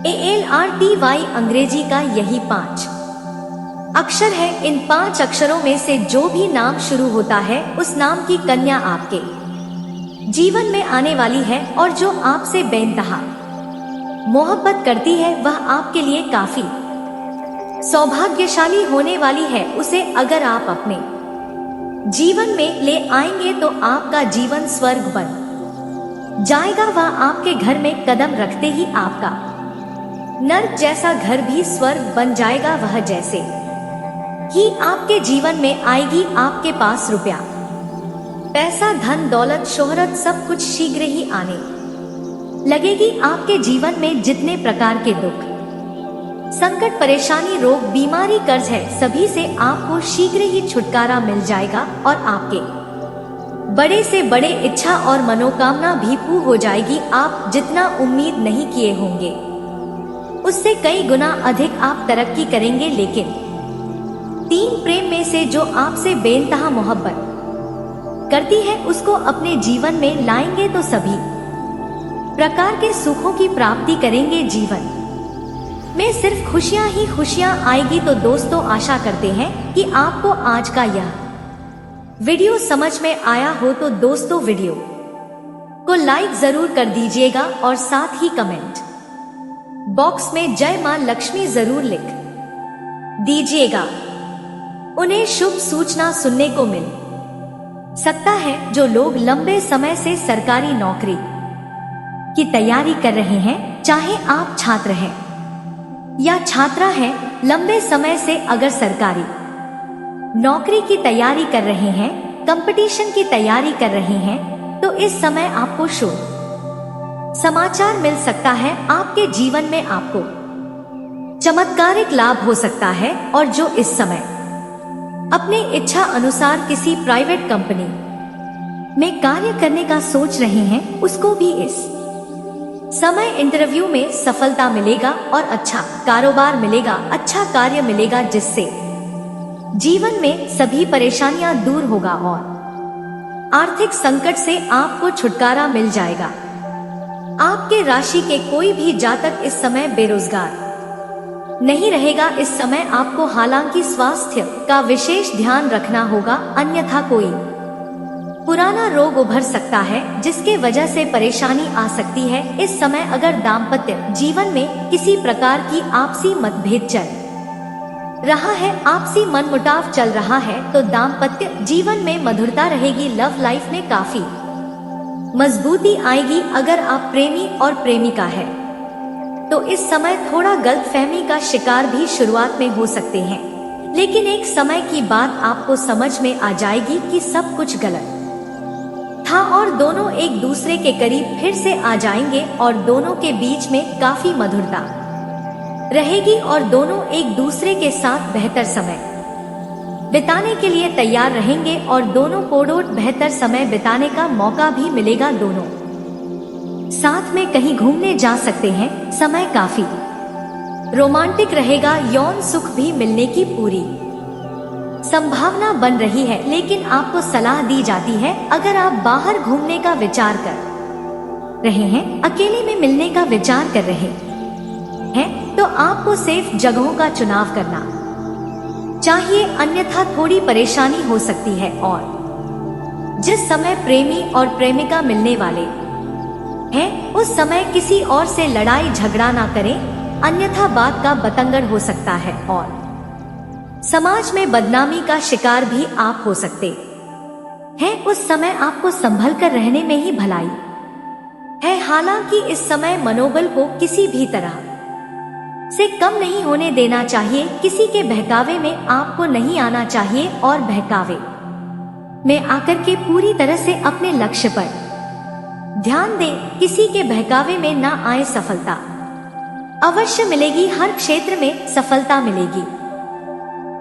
ALRTY। अंग्रेजी का यही 5 अक्षर है। इन 5 अक्षरों में से जो भी नाम शुरू होता है उस नाम की कन्या आपके जीवन में आने वाली है और जो आपसे बेइंतहा मोहब्बत करती है वह आपके लिए काफी सौभाग्यशाली होने वाली है। उसे अगर आप अपने जीवन में ले आएंगे तो आपका जीवन स्वर्ग बन जाएगा। वह आपके घर में कदम रखते ही आपका नर्क जैसा घर भी स्वर्ग बन जाएगा। वह जैसे ही आपके जीवन में आएगी, आपके पास रुपया, पैसा, धन दौलत, शोहरत सब कुछ शीघ्र ही आने लगेगी। आपके जीवन में जितने प्रकार के दुख, संकट, परेशानी, रोग, बीमारी, कर्ज है, सभी से आपको शीघ्र ही छुटकारा मिल जाएगा और आपके बड़े से बड़े इच्छा और मनोकामना भी पूर्ण हो जाएगी। आप जितना उम्मीद नहीं किए होंगे उससे कई गुना अधिक आप तरक्की करेंगे। लेकिन 3 प्रेम में से जो आपसे बेइंतहा मोहब्बत करती है उसको अपने जीवन में लाएंगे तो सभी प्रकार के सुखों की प्राप्ति करेंगे। जीवन में सिर्फ खुशियां ही खुशियां आएगी। तो दोस्तों, आशा करते हैं कि आपको आज का यह वीडियो समझ में आया हो। तो दोस्तों, वीडियो को लाइक जरूर कर दीजिएगा और साथ ही कमेंट बॉक्स में जय मां लक्ष्मी जरूर लिख दीजिएगा। उन्हें शुभ सूचना सुनने को मिल सकता है। जो लोग लंबे समय से सरकारी नौकरी की तैयारी कर रहे हैं, चाहे आप छात्र हैं या छात्रा हैं, लंबे समय से अगर सरकारी नौकरी की तैयारी कर रहे हैं, कंपटीशन की तैयारी कर रहे हैं, तो इस समय आपको शुभ समाचार मिल सकता है। आपके जीवन में आपको चमत्कारिक लाभ हो सकता है। और जो इस समय अपने इच्छा अनुसार किसी प्राइवेट कंपनी में कार्य करने का सोच रहे हैं, उसको भी इस समय इंटरव्यू में सफलता मिलेगा और अच्छा कारोबार मिलेगा, अच्छा कार्य मिलेगा, जिससे जीवन में सभी परेशानियां दूर होगा और आर्थिक संकट से आपको छुटकारा मिल जाएगा। आपके राशि के कोई भी जातक इस समय बेरोजगार नहीं रहेगा। इस समय आपको हालांकि स्वास्थ्य का विशेष ध्यान रखना होगा, अन्यथा कोई पुराना रोग उभर सकता है जिसके वजह से परेशानी आ सकती है। इस समय अगर दाम्पत्य जीवन में किसी प्रकार की आपसी मतभेद चल रहा है, आपसी मनमुटाव चल रहा है, तो दाम्पत्य जीवन में मधुरता रहेगी। लव लाइफ में काफी मजबूती आएगी। अगर आप प्रेमी और प्रेमिका है तो इस समय थोड़ा गलतफहमी का शिकार भी शुरुआत में हो सकते हैं, लेकिन एक समय की बात आपको समझ में आ जाएगी कि सब कुछ गलत था और दोनों एक दूसरे के करीब फिर से आ जाएंगे और दोनों के बीच में काफी मधुरता रहेगी और दोनों एक दूसरे के साथ बेहतर समय बिताने के लिए तैयार रहेंगे और दोनों को बेहतर समय बिताने का मौका भी मिलेगा। दोनों साथ में कहीं घूमने जा सकते हैं। समय काफी रोमांटिक रहेगा। यौन सुख भी मिलने की पूरी संभावना बन रही है, लेकिन आपको सलाह दी जाती है अगर आप बाहर घूमने का विचार कर रहे हैं, अकेले में मिलने का विचार कर रहे हैं, तो आपको सेफ जगहों का चुनाव करना चाहिए, अन्यथा थोड़ी परेशानी हो सकती है। और जिस समय प्रेमी और प्रेमिका मिलने वाले हैं, उस समय किसी और से लड़ाई झगड़ा ना करें, अन्यथा बात का बतंगड़ हो सकता है और समाज में बदनामी का शिकार भी आप हो सकते हैं। उस समय आपको संभल कर रहने में ही भलाई है। हालांकि इस समय मनोबल को किसी भी तरह से कम नहीं होने देना चाहिए। किसी के बहकावे में आपको नहीं आना चाहिए और बहकावे में आकर के पूरी तरह से अपने लक्ष्य पर ध्यान दें। किसी के बहकावे में ना आए। सफलता अवश्य मिलेगी, हर क्षेत्र में सफलता मिलेगी।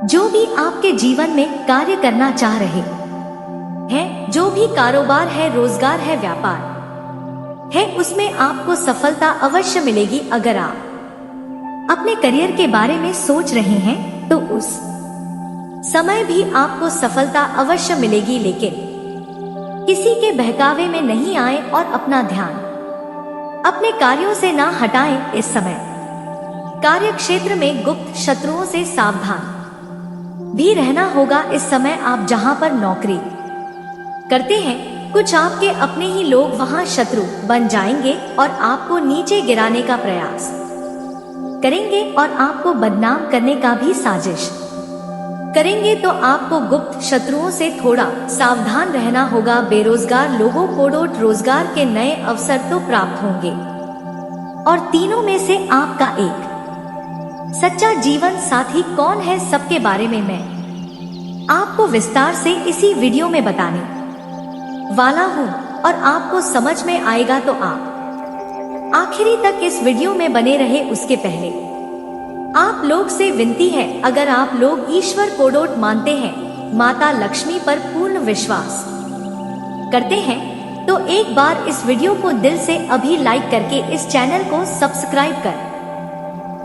जो भी आपके जीवन में कार्य करना चाह रहे हैं, जो भी कारोबार है, रोजगार है, व्यापार है, उसमें आपको सफलता अवश्य मिलेगी। अगर आप अपने करियर के बारे में सोच रहे हैं तो उस समय भी आपको सफलता अवश्य मिलेगी, लेकिन किसी के बहकावे में नहीं आए और अपना ध्यान अपने कार्यों से ना हटाएं। इस समय कार्य क्षेत्र में गुप्त शत्रुओं से सावधान भी रहना होगा। इस समय आप जहां पर नौकरी करते हैं, कुछ आपके अपने ही लोग वहां शत्रु बन जाएंगे और आपको नीचे गिराने का प्रयास करेंगे और आपको बदनाम करने का भी साजिश करेंगे। तो आपको गुप्त शत्रुओं से थोड़ा सावधान रहना होगा। बेरोजगार लोगों को रोजगार के नए अवसर तो प्राप्त होंगे और तीनों में से आपका एक सच्चा जीवन साथी कौन है, सबके बारे में मैं आपको विस्तार से इसी वीडियो में बताने वाला हूँ और आपको समझ में आएगा। तो आप आखिरी तक इस वीडियो में बने रहे। उसके पहले आप लोग से विनती है, अगर आप लोग ईश्वर को मानते हैं, माता लक्ष्मी पर पूर्ण विश्वास करते हैं, तो एक बार इस वीडियो को दिल से अभी लाइक करके इस चैनल को सब्सक्राइब कर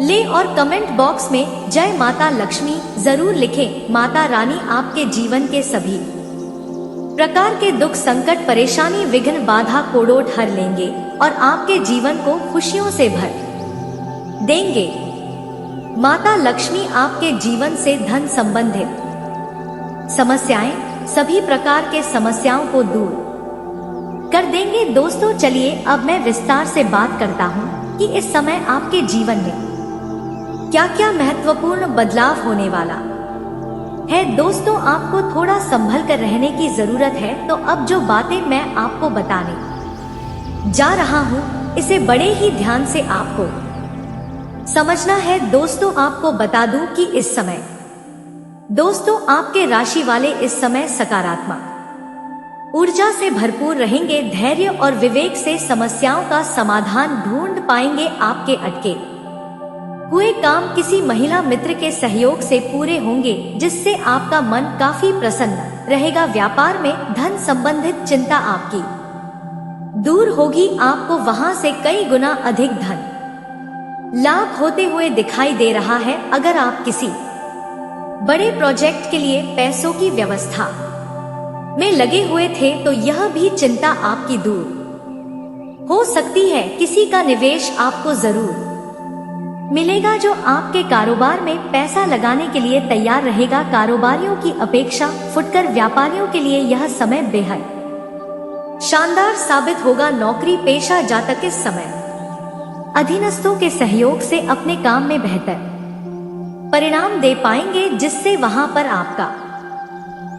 ले और कमेंट बॉक्स में जय माता लक्ष्मी जरूर लिखें। माता रानी आपके जीवन के सभी प्रकार के दुख, संकट, परेशानी, विघ्न, बाधा कोड़ोट हर लेंगे और आपके जीवन को खुशियों से भर देंगे। माता लक्ष्मी आपके जीवन से धन संबंधित समस्याएं, सभी प्रकार के समस्याओं को दूर कर देंगे। दोस्तों चलिए अब मैं विस्तार से बात करता हूँ कि इस समय आपके जीवन में क्या क्या महत्वपूर्ण बदलाव होने वाला है। दोस्तों, आपको थोड़ा संभल कर रहने की जरूरत है। तो अब जो बातें मैं आपको बताने जा रहा हूँ, इसे बड़े ही ध्यान से आपको समझना है। दोस्तों, आपको बता दूं कि इस समय दोस्तों आपके राशि वाले इस समय सकारात्मक ऊर्जा से भरपूर रहेंगे। धैर्य और विवेक से समस्याओं का समाधान ढूंढ पाएंगे। आपके अटके हुए काम किसी महिला मित्र के सहयोग से पूरे होंगे, जिससे आपका मन काफी प्रसन्न रहेगा। व्यापार में धन संबंधित चिंता आपकी दूर होगी। आपको वहां से कई गुना अधिक धन लाभ होते हुए दिखाई दे रहा है। अगर आप किसी बड़े प्रोजेक्ट के लिए पैसों की व्यवस्था में लगे हुए थे, तो यह भी चिंता आपकी दूर हो सकती है। किसी का निवेश आपको जरूर मिलेगा जो आपके कारोबार में पैसा लगाने के लिए तैयार रहेगा। कारोबारियों की अपेक्षा फुटकर व्यापारियों के लिए यह समय बेहद शानदार साबित होगा। नौकरी पेशा जातक इस समय अधीनस्थों के सहयोग से अपने काम में बेहतर परिणाम दे पाएंगे, जिससे वहां पर आपका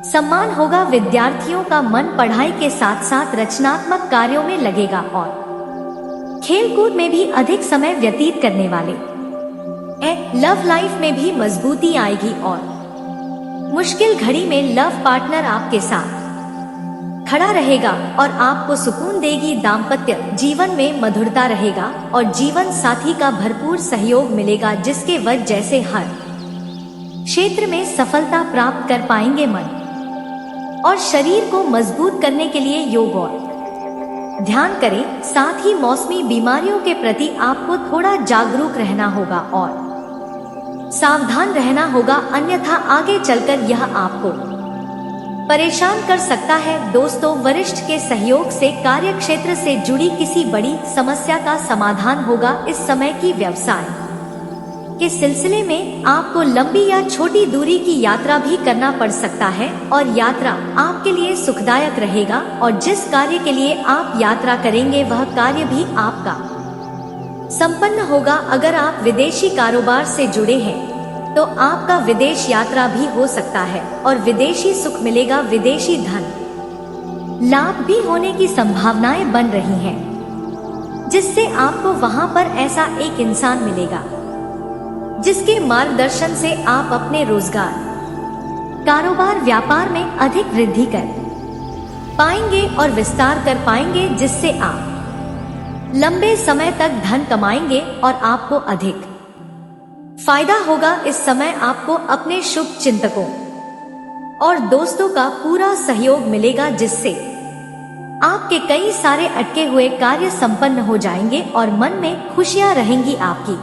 सम्मान होगा। विद्यार्थियों का मन पढ़ाई के साथ साथ रचनात्मक कार्यों में लगेगा और खेलकूद में भी अधिक समय व्यतीत करने वाले लव लाइफ में भी मजबूती आएगी और मुश्किल घड़ी में लव पार्टनर आपके साथ खड़ा रहेगा और आपको सुकून देगी। दाम्पत्य जीवन में मधुरता रहेगा और जीवन साथी का भरपूर सहयोग मिलेगा, जिसके वजह से हर क्षेत्र में सफलता प्राप्त कर पाएंगे। मन और शरीर को मजबूत करने के लिए योग और ध्यान करें। साथ ही मौसमी बीमारियों के प्रति आपको थोड़ा जागरूक रहना होगा और सावधान रहना होगा, अन्यथा आगे चलकर यह आपको परेशान कर सकता है। दोस्तों, वरिष्ठ के सहयोग से कार्य क्षेत्र से जुड़ी किसी बड़ी समस्या का समाधान होगा। इस समय की व्यवसाय के सिलसिले में आपको लंबी या छोटी दूरी की यात्रा भी करना पड़ सकता है और यात्रा आपके लिए सुखदायक रहेगा। और जिस कार्य के लिए आप यात्रा करेंगे, वह कार्य भी आपका संपन्न होगा। अगर आप विदेशी कारोबार से जुड़े हैं, तो आपका विदेश यात्रा भी हो सकता है और विदेशी सुख मिलेगा। विदेशी धन लाभ भी होने की संभावनाएं बन रही हैं, जिससे आपको वहां पर ऐसा एक इंसान मिलेगा जिसके मार्गदर्शन से आप अपने रोजगार, कारोबार, व्यापार में अधिक वृद्धि कर पाएंगे और विस्तार कर पाएंगे, जिससे आप लंबे समय तक धन कमाएंगे और आपको अधिक फायदा होगा। इस समय आपको अपने शुभ चिंतकों और दोस्तों का पूरा सहयोग मिलेगा, जिससे आपके कई सारे अटके हुए कार्य संपन्न हो जाएंगे और मन में खुशियां रहेंगी। आपकी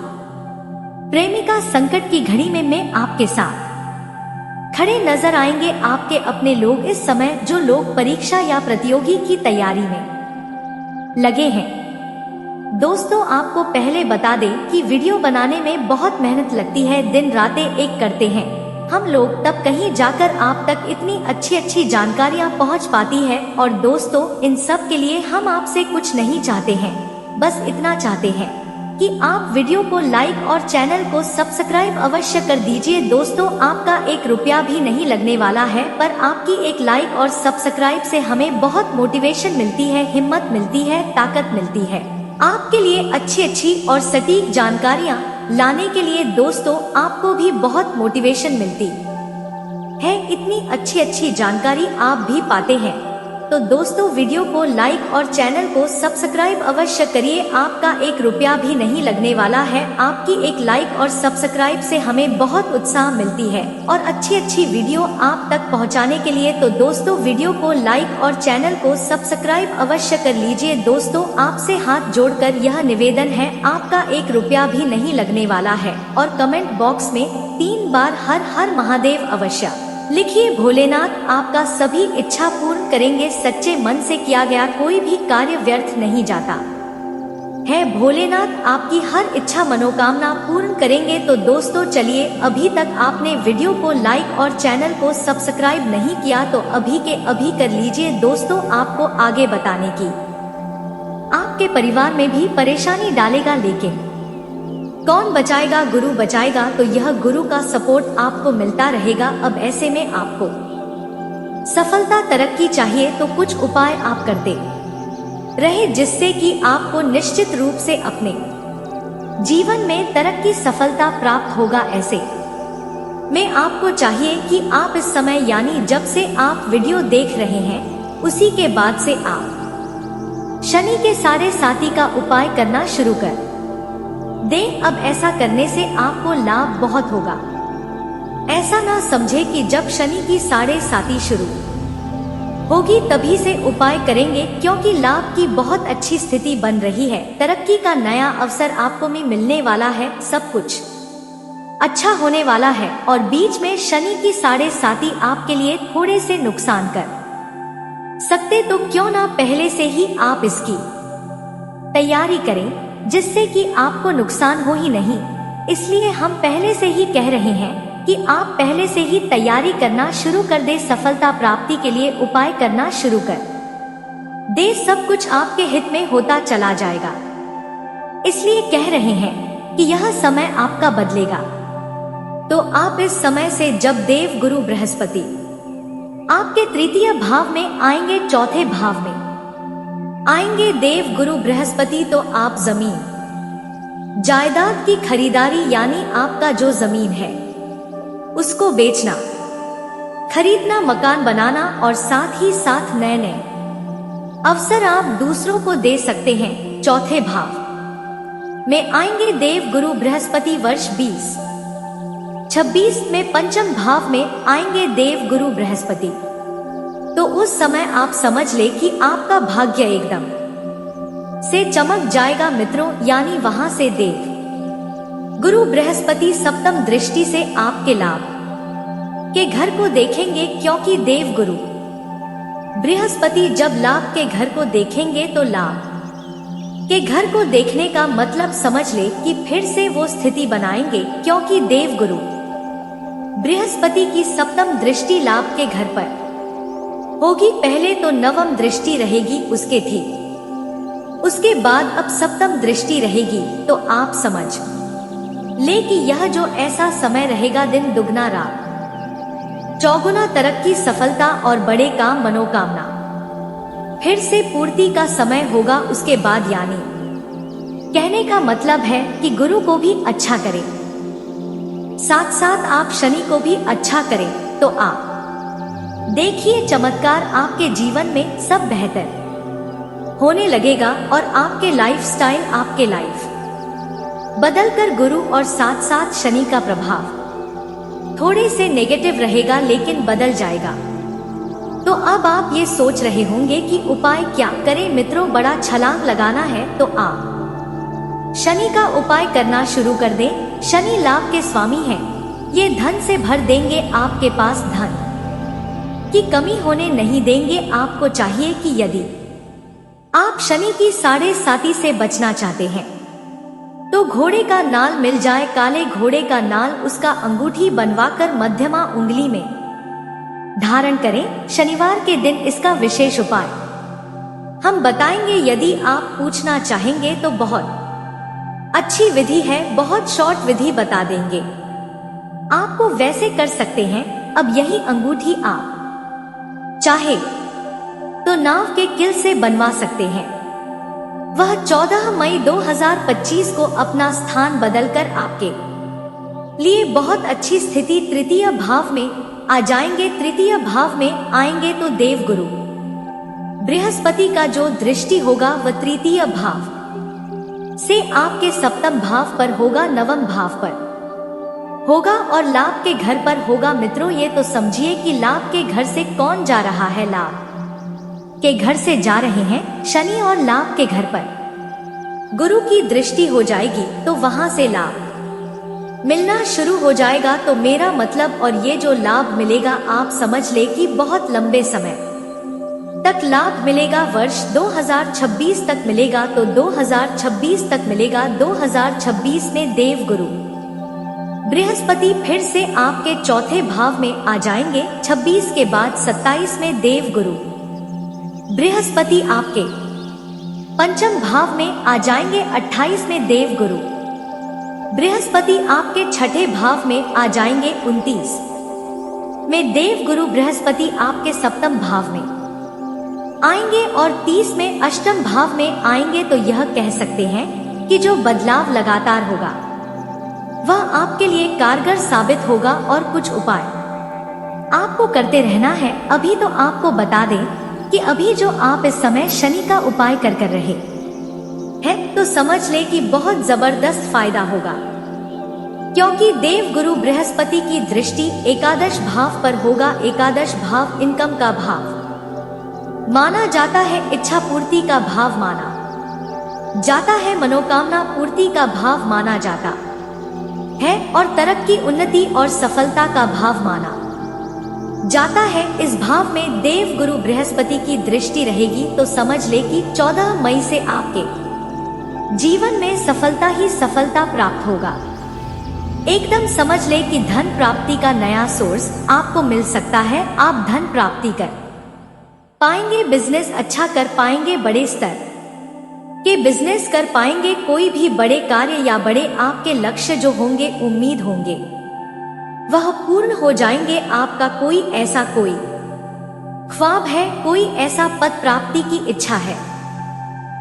प्रेमिका संकट की घड़ी में मैं आपके साथ खड़े नजर आएंगे। आपके अपने लोग इस समय, जो लोग परीक्षा या प्रतियोगी की तैयारी में लगे हैं। दोस्तों, आपको पहले बता दें कि वीडियो बनाने में बहुत मेहनत लगती है, दिन रातें एक करते हैं हम लोग, तब कहीं जाकर आप तक इतनी अच्छी जानकारियां पहुंच पाती है। और दोस्तों, इन सब के लिए हम आपसे कुछ नहीं चाहते हैं, बस इतना चाहते हैं कि आप वीडियो को लाइक और चैनल को सब्सक्राइब अवश्य कर दीजिए। दोस्तों, आपका 1 रुपया भी नहीं लगने वाला है, पर आपकी एक लाइक और सब्सक्राइब से हमें बहुत मोटिवेशन मिलती है, हिम्मत मिलती है, ताकत मिलती है आपके लिए अच्छी और सटीक जानकारियां लाने के लिए। दोस्तों, आपको भी बहुत मोटिवेशन मिलती है, इतनी अच्छी जानकारी आप भी पाते हैं। तो दोस्तों, वीडियो को लाइक और चैनल को सब्सक्राइब अवश्य करिए। आपका 1 रुपया भी नहीं लगने वाला है। आपकी एक लाइक और सब्सक्राइब से हमें बहुत उत्साह मिलती है और अच्छी वीडियो आप तक पहुंचाने के लिए। तो दोस्तों, वीडियो को लाइक और चैनल को सब्सक्राइब अवश्य कर लीजिए। दोस्तों, आपसे हाथ जोड़कर यह निवेदन है, आपका 1 रुपया भी नहीं लगने वाला है और कमेंट बॉक्स में 3 बार हर हर महादेव अवश्य लिखिए। भोलेनाथ आपका सभी इच्छा पूर्ण करेंगे। सच्चे मन से किया गया कोई भी कार्य व्यर्थ नहीं जाता है। भोलेनाथ आपकी हर इच्छा मनोकामना पूर्ण करेंगे। तो दोस्तों, चलिए, अभी तक आपने वीडियो को लाइक और चैनल को सब्सक्राइब नहीं किया तो अभी के अभी कर लीजिए। दोस्तों, आपको आगे बताने की आपके परिवार में भी परेशानी डालेगा, लेकिन कौन बचाएगा? गुरु बचाएगा। तो यह गुरु का सपोर्ट आपको मिलता रहेगा। अब ऐसे में आपको सफलता तरक्की चाहिए तो कुछ उपाय आप करते रहे, जिससे कि आपको निश्चित रूप से अपने जीवन में तरक्की सफलता प्राप्त होगा। ऐसे में आपको चाहिए कि आप इस समय यानी जब से आप वीडियो देख रहे हैं उसी के बाद से आप शनि के साढ़े साती का उपाय करना शुरू कर दें। अब ऐसा करने से आपको लाभ बहुत होगा। ऐसा ना समझे कि जब शनि की साढ़े साती शुरू होगी तभी से उपाय करेंगे, क्योंकि लाभ की बहुत अच्छी स्थिति बन रही है। तरक्की का नया अवसर आपको में मिलने वाला है, सब कुछ अच्छा होने वाला है। और बीच में शनि की साढ़े साती आपके लिए थोड़े से नुकसान कर सकते, तो क्यों ना पहले से ही आप इसकी तैयारी करें, जिससे कि आपको नुकसान हो ही नहीं। इसलिए हम पहले से ही कह रहे हैं कि आप पहले से ही तैयारी करना शुरू कर दे। सफलता प्राप्ति के लिए उपाय करना शुरू कर दे, सब कुछ आपके हित में होता चला जाएगा। इसलिए कह रहे हैं कि यह समय आपका बदलेगा। तो आप इस समय से जब देव गुरु बृहस्पति आपके तृतीय भाव में आएंगे, चौथे भाव में आएंगे देव गुरु बृहस्पति, तो आप जमीन जायदाद की खरीदारी यानी आपका जो जमीन है उसको बेचना, खरीदना, मकान बनाना और साथ ही साथ नए नए अवसर आप दूसरों को दे सकते हैं। चौथे भाव में आएंगे देव गुरु बृहस्पति। वर्ष 2026 में पंचम भाव में आएंगे देव गुरु बृहस्पति। तो उस समय आप समझ ले कि आपका भाग्य एकदम से चमक जाएगा मित्रों, यानी वहां से देव गुरु बृहस्पति सप्तम दृष्टि से आपके लाभ के घर को देखेंगे, क्योंकि देव गुरु बृहस्पति जब लाभ के घर को देखेंगे तो लाभ के घर को देखने का मतलब समझ ले कि फिर से वो स्थिति बनाएंगे, क्योंकि देव गुरु बृहस्पति की सप्तम दृष्टि लाभ के घर पर होगी। पहले तो नवम दृष्टि रहेगी उसके ठीक उसके बाद अब सप्तम दृष्टि रहेगी। तो आप समझ ले कि यह जो ऐसा समय रहेगा, दिन दुगना रात चौगुना तरक्की, सफलता और बड़े काम, मनोकामना फिर से पूर्ति का समय होगा। उसके बाद यानी कहने का मतलब है कि गुरु को भी अच्छा करें, साथ साथ आप शनि को भी अच्छा करें। तो आप देखिए चमत्कार, आपके जीवन में सब बेहतर होने लगेगा और आपके लाइफस्टाइल, आपके लाइफ बदलकर गुरु और साथ साथ शनि का प्रभाव थोड़े से नेगेटिव रहेगा, लेकिन बदल जाएगा। तो अब आप ये सोच रहे होंगे कि उपाय क्या करें मित्रों, बड़ा छलांग लगाना है तो आप शनि का उपाय करना शुरू कर दें। शनि लाभ के स्वामी हैं, ये धन से भर देंगे, आपके पास धन की कमी होने नहीं देंगे। आपको चाहिए कि यदि आप शनि की साढ़े साती से बचना चाहते हैं तो घोड़े का नाल मिल जाए, काले घोड़े का नाल, उसका अंगूठी बनवाकर मध्यमा उंगली में धारण करें। शनिवार के दिन इसका विशेष उपाय हम बताएंगे। यदि आप पूछना चाहेंगे तो बहुत अच्छी विधि है, बहुत शॉर्ट विधि बता देंगे आपको, वैसे कर सकते हैं। अब यही अंगूठी आप चाहे तो नाव के किल से बनवा सकते हैं। वह 14 मई 2025 को अपना स्थान बदलकर आपके लिए बहुत अच्छी स्थिति तृतीय भाव में आ जाएंगे। तृतीय भाव में आएंगे तो देव गुरु बृहस्पति का जो दृष्टि होगा वह तृतीय भाव से आपके सप्तम भाव पर होगा, नवम भाव पर होगा और लाभ के घर पर होगा। मित्रों ये तो समझिए कि लाभ के घर से कौन जा रहा है, लाभ के घर से जा रहे हैं शनि, और लाभ के घर पर गुरु की दृष्टि हो जाएगी तो वहां से लाभ मिलना शुरू हो जाएगा। तो मेरा मतलब, और ये जो लाभ मिलेगा आप समझ ले कि बहुत लंबे समय तक लाभ मिलेगा। वर्ष 2026 तक मिलेगा, तो 2026 तक मिलेगा। 2026 में देव गुरु बृहस्पति फिर से आपके चौथे भाव में आ जाएंगे। 26 के बाद 27 में देव गुरु बृहस्पति आपके पंचम भाव में आ जाएंगे 28 में देव गुरु बृहस्पति आपके छठे भाव में आ जाएंगे 29 में देव गुरु बृहस्पति आपके सप्तम भाव में आएंगे और 30 में अष्टम भाव में आएंगे। तो यह कह सकते हैं कि जो बदलाव लगातार होगा वह आपके लिए कारगर साबित होगा और कुछ उपाय आपको करते रहना है। अभी तो आपको बता दें कि अभी जो आप इस समय शनि का उपाय कर रहे हैं तो समझ ले कि बहुत जबरदस्त फायदा होगा, क्योंकि देव गुरु बृहस्पति की दृष्टि एकादश भाव पर होगा। एकादश भाव इनकम का भाव माना जाता है, इच्छा पूर्ति का भाव माना जाता है, मनोकामना पूर्ति का भाव माना जाता है और तरक्की, उन्नति और सफलता का भाव माना जाता है। इस भाव में देव गुरु बृहस्पति की दृष्टि रहेगी तो समझ ले कि 14 मई से आपके जीवन में सफलता ही सफलता प्राप्त होगा। एकदम समझ ले कि धन प्राप्ति का नया सोर्स आपको मिल सकता है। आप धन प्राप्ति कर पाएंगे, बिजनेस अच्छा कर पाएंगे, बड़े स्तर के बिजनेस कर पाएंगे, कोई भी बड़े कार्य या बड़े आपके लक्ष्य जो होंगे, उम्मीद होंगे, वह पूर्ण हो जाएंगे। आपका कोई ख्वाब है, कोई ऐसा पद प्राप्ति की इच्छा है,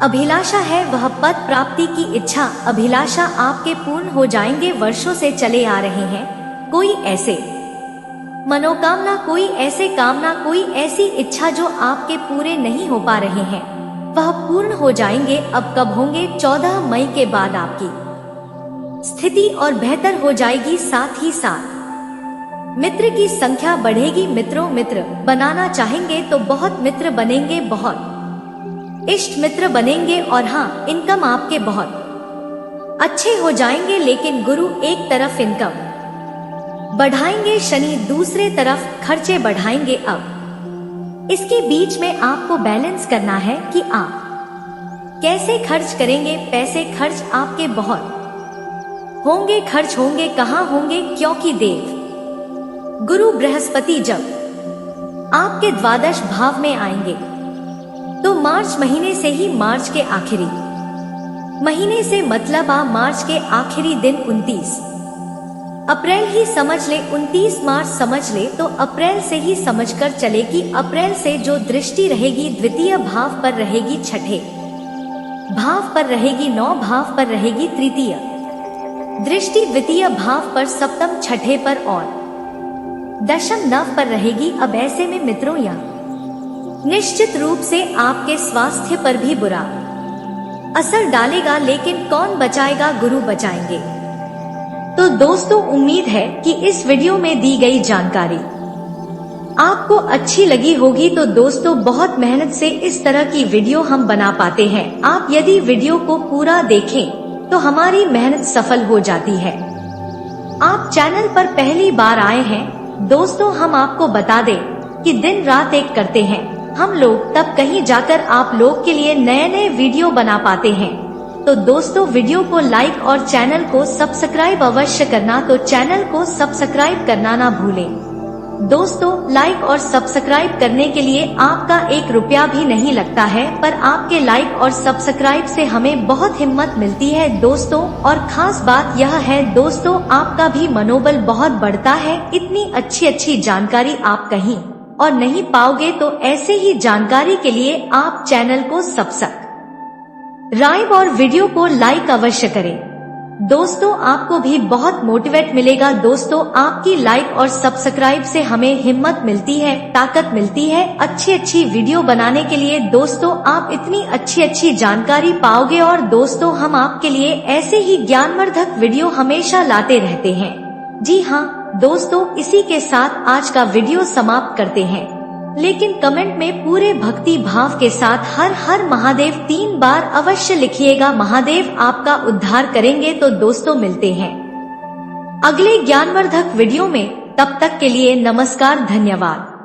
अभिलाषा है, वह पद प्राप्ति की इच्छा अभिलाषा आपके पूर्ण हो जाएंगे। वर्षों से चले आ रहे हैं कोई ऐसे मनोकामना, कोई ऐसे कामना, कोई ऐसी इच्छा जो आपके पूरे नहीं हो पा रहे हैं, वह पूर्ण हो जाएंगे। अब कब होंगे? 14 मई के बाद आपकी स्थिति और बेहतर हो जाएगी। साथ ही साथ मित्र की संख्या बढ़ेगी। मित्र बनाना चाहेंगे तो बहुत मित्र बनेंगे, बहुत इष्ट मित्र बनेंगे और हाँ, इनकम आपके बहुत अच्छे हो जाएंगे। लेकिन गुरु एक तरफ इनकम बढ़ाएंगे, शनि दूसरे तरफ खर्चे बढ़ाएंगे। अब इसके बीच में आपको बैलेंस करना है कि आप कैसे खर्च करेंगे। पैसे खर्च आपके बहुत होंगे, खर्च होंगे, कहाँ होंगे? क्योंकि देव गुरु बृहस्पति जब आपके द्वादश भाव में आएंगे तो मार्च महीने से ही, मार्च के आखिरी महीने से मतलब मार्च के आखिरी दिन 29 अप्रैल ही समझ ले, 29 मार्च समझ ले तो अप्रैल से ही समझकर चले कि अप्रैल से जो दृष्टि रहेगी द्वितीय भाव पर रहेगी, छठे भाव पर रहेगी, 9 भाव पर रहेगी, तृतीय दृष्टि द्वितीय भाव पर, सप्तम छठे पर और दशम नव पर रहेगी। अब ऐसे में मित्रों या निश्चित रूप से आपके स्वास्थ्य पर भी बुरा असर डालेगा। लेकिन कौन बचाएगा? गुरु बचाएंगे। तो दोस्तों, उम्मीद है कि इस वीडियो में दी गई जानकारी आपको अच्छी लगी होगी। तो दोस्तों, बहुत मेहनत से इस तरह की वीडियो हम बना पाते हैं। आप यदि वीडियो को पूरा देखें तो हमारी मेहनत सफल हो जाती है। आप चैनल पर पहली बार आए हैं दोस्तों, हम आपको बता दें कि दिन रात एक करते हैं हम लोग, तब कहीं जाकर आप लोग के लिए नए नए वीडियो बना पाते हैं। तो दोस्तों, वीडियो को लाइक और चैनल को सब्सक्राइब अवश्य करना। तो चैनल को सब्सक्राइब करना ना भूलें। दोस्तों, लाइक और सब्सक्राइब करने के लिए आपका 1 रुपया भी नहीं लगता है, पर आपके लाइक और सब्सक्राइब से हमें बहुत हिम्मत मिलती है दोस्तों। और खास बात यह है दोस्तों, आपका भी मनोबल बहुत बढ़ता है। इतनी अच्छी जानकारी आप कहीं और नहीं पाओगे। तो ऐसे ही जानकारी के लिए आप चैनल को सब्सक्राइब और वीडियो को लाइक अवश्य करें। दोस्तों, आपको भी बहुत मोटिवेट मिलेगा। दोस्तों, आपकी लाइक और सब्सक्राइब से हमें हिम्मत मिलती है, ताकत मिलती है अच्छी वीडियो बनाने के लिए। दोस्तों, आप इतनी अच्छी जानकारी पाओगे और दोस्तों, हम आपके लिए ऐसे ही ज्ञानवर्धक वीडियो हमेशा लाते रहते हैं। जी हाँ दोस्तों, इसी के साथ आज का वीडियो समाप्त करते हैं। लेकिन कमेंट में पूरे भक्ति भाव के साथ हर हर महादेव 3 बार अवश्य लिखिएगा। महादेव आपका उद्धार करेंगे। तो दोस्तों, मिलते हैं अगले ज्ञानवर्धक वीडियो में। तब तक के लिए नमस्कार, धन्यवाद।